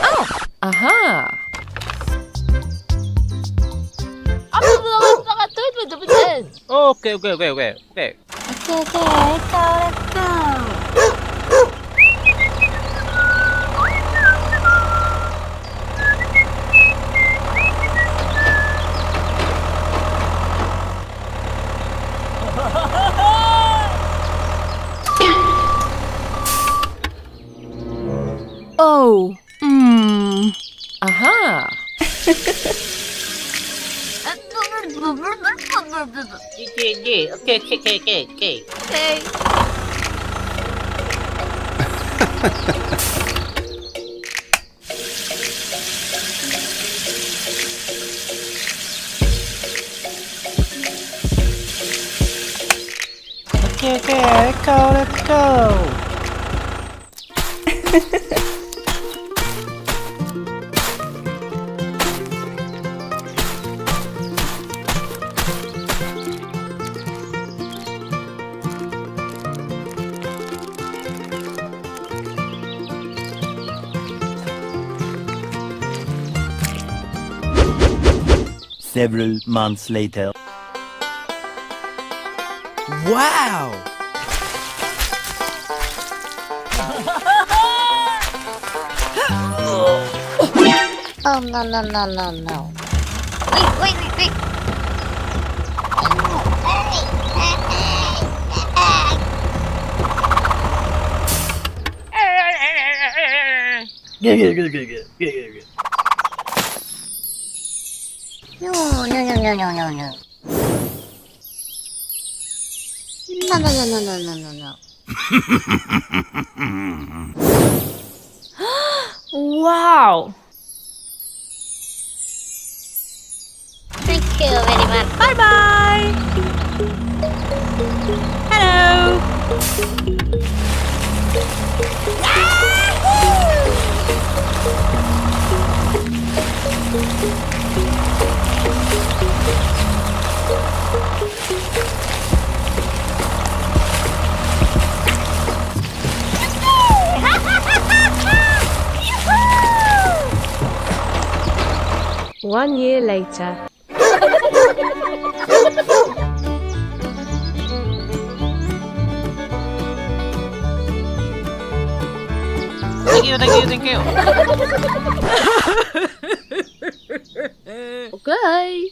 Oh, aha. Okay, okay, okay, okay, okay. Okay, let's go. Oh, aha. Okay, okay, okay, okay, okay. Okay. Okay, okay, let's go. Several months later. Wow! Oh, no. Wait. No. No. Wow. Thank you very much. Bye-bye. Hello. One year later. Thank you. Okay.